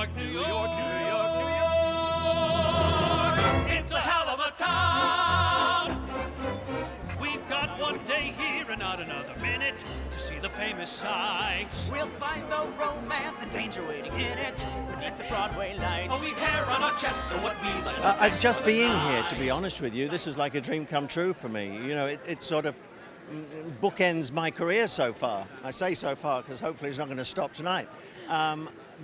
York, New York, New York, New York. It's a hell of a town. We've got one day here and not another minute to see the famous sights. We'll find the romance and danger waiting in it beneath the Broadway lights. Oh, we've hair on our chests, so what we like. Just being here, to be honest with you, this is like a dream come true for me. You know, it sort of bookends my career so far. I say so far because hopefully it's not going to stop tonight.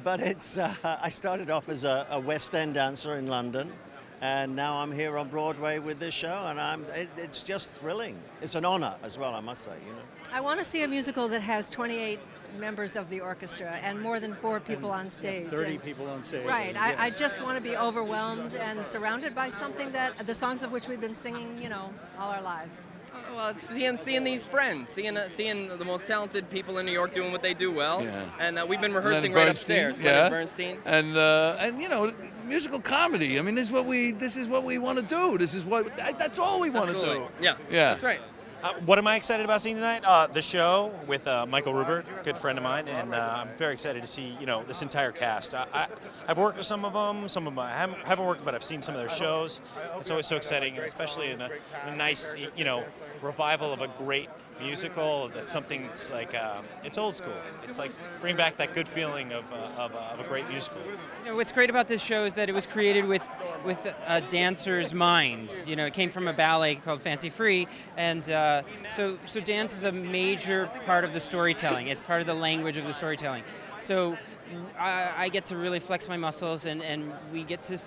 But it's I started off as a West End dancer in London, and now I'm here on Broadway with this show, and it's just thrilling. It's an honor as well, I must say. You know. I want to see a musical that has 28 members of the orchestra and more than 4 people on stage. 30 people on stage. Right. I just want to be overwhelmed and surrounded by something that the songs of which we've been singing, you know, all our lives. Well, it's seeing these friends, seeing the most talented people in New York doing what they do well, and we've been rehearsing right upstairs. Leonard Bernstein, and you know, musical comedy. I mean, this is what we want to do. That's all we want to do. Yeah, that's right. What am I excited about seeing tonight? The show with Michael Rubert, good friend of mine, and I'm very excited to see this entire cast. I've worked with some of them I haven't worked, but I've seen some of their shows. It's always so exciting, especially in a nice revival of a great musical. That's something that's like it's old school. It's like bring back that good feeling of a great musical. You know, what's great about this show is that it was created with a dancer's mind. You know, it came from a ballet called Fancy Free, and so dance is a major part of the storytelling. It's part of the language of the storytelling. So I get to really flex my muscles, and we get to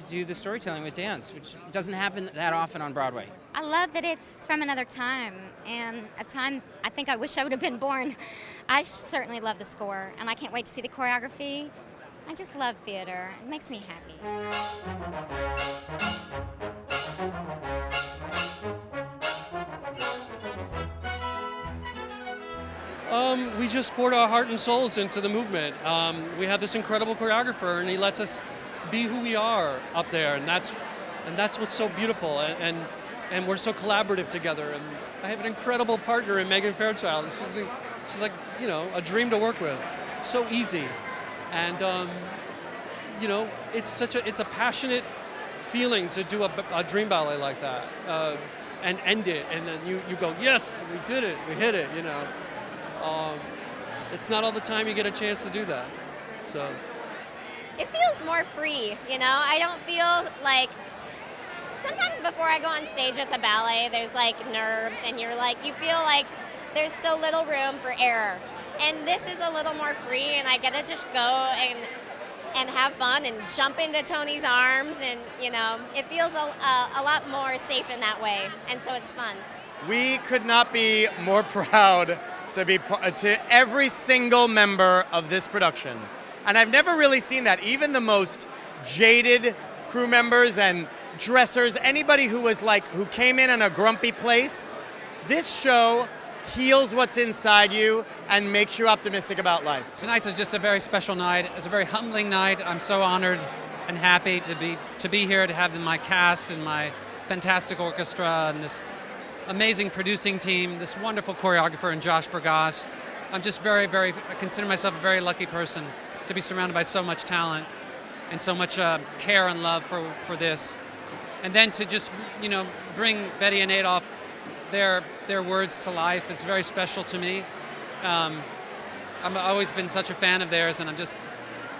do the storytelling with dance, which doesn't happen that often on Broadway. I love that it's from another time, and a time I think I wish I would have been born. I certainly love the score, and I can't wait to see the choreography. I just love theater. It makes me happy. We just poured our heart and souls into the movement. We have this incredible choreographer, and he lets us be who we are up there, and that's what's so beautiful. And we're so collaborative together. And I have an incredible partner in Megan Fairchild. She's like, you know, a dream to work with. So easy, and it's a passionate feeling to do a dream ballet like that, and end it, and then you go, yes, we did it, we hit it. You know, it's not all the time you get a chance to do that. So it feels more free. You know, I don't feel like. Sometimes before I go on stage at the ballet, there's like nerves, and you feel like there's so little room for error. And this is a little more free, and I get to just go and have fun and jump into Tony's arms, and it feels a lot more safe in that way, and so it's fun. We could not be more proud to every single member of this production, and I've never really seen that. Even the most jaded crew members and dressers, anybody who came in a grumpy place, this show heals what's inside you and makes you optimistic about life. Tonight's is just a very special night. It's a very humbling night. I'm so honored and happy to be here, to have my cast and my fantastic orchestra and this amazing producing team, this wonderful choreographer and Josh Bergas. I'm just I consider myself a very lucky person to be surrounded by so much talent and so much care and love for this. And then to just, bring Betty and Adolph, their words to life is very special to me. I've always been such a fan of theirs, and I'm just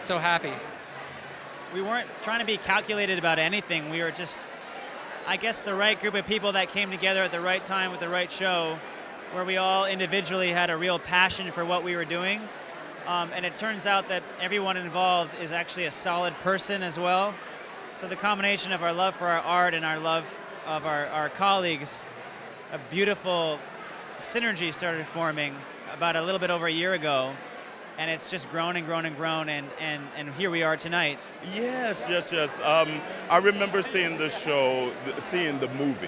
so happy. We weren't trying to be calculated about anything. We were just, I guess, the right group of people that came together at the right time with the right show, where we all individually had a real passion for what we were doing. And it turns out that everyone involved is actually a solid person as well. So the combination of our love for our art and our love of our colleagues, a beautiful synergy started forming about a little bit over a year ago. And it's just grown and grown and grown, and here we are tonight. Yes. I remember seeing this show, seeing the movie,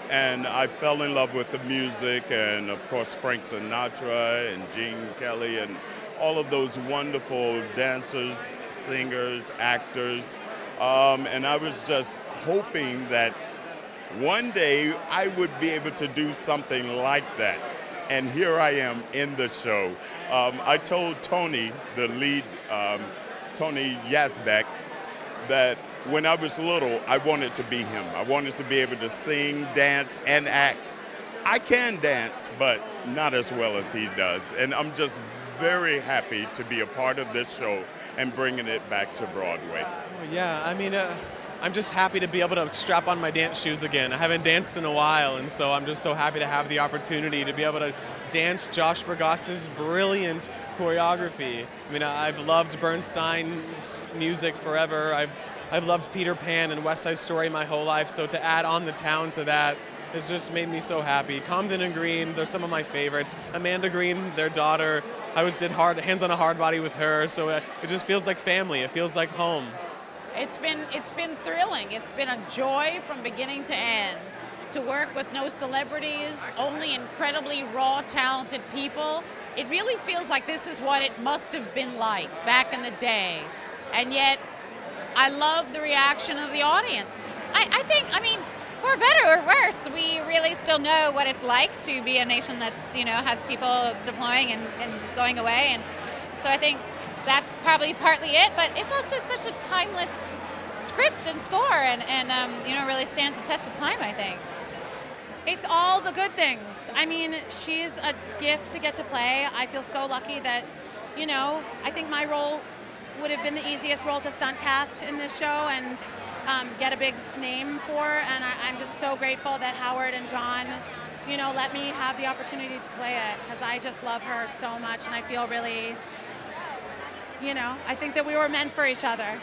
and I fell in love with the music, and of course Frank Sinatra and Gene Kelly and all of those wonderful dancers, singers, actors. And I was just hoping that one day I would be able to do something like that. And here I am in the show. I told Tony, the lead, Tony Yazbek, that when I was little, I wanted to be him. I wanted to be able to sing, dance, and act. I can dance, but not as well as he does. And I'm just very happy to be a part of this show and bringing it back to Broadway. Yeah, I mean, I'm just happy to be able to strap on my dance shoes again. I haven't danced in a while, and so I'm just so happy to have the opportunity to be able to dance Josh Bergass's brilliant choreography. I mean, I've loved Bernstein's music forever. I've loved Peter Pan and West Side Story my whole life, so to add On the Town to that has just made me so happy. Comden and Green, they're some of my favorites. Amanda Green, their daughter, did Hands on a Hard Body with her, so it just feels like family. It feels like home. It's been thrilling. It's been a joy from beginning to end to work with no celebrities, only incredibly raw, talented people. It really feels like this is what it must have been like back in the day. And yet, I love the reaction of the audience. I think, for better or worse, we really still know what it's like to be a nation that's, has people deploying and going away. And so I think that's probably partly it, but it's also such a timeless script and score and really stands the test of time, I think. It's all the good things. I mean, she's a gift to get to play. I feel so lucky that, I think my role would have been the easiest role to stunt cast in this show and get a big name for, and I'm just so grateful that Howard and John, let me have the opportunity to play it, because I just love her so much, and I feel really, I think that we were meant for each other.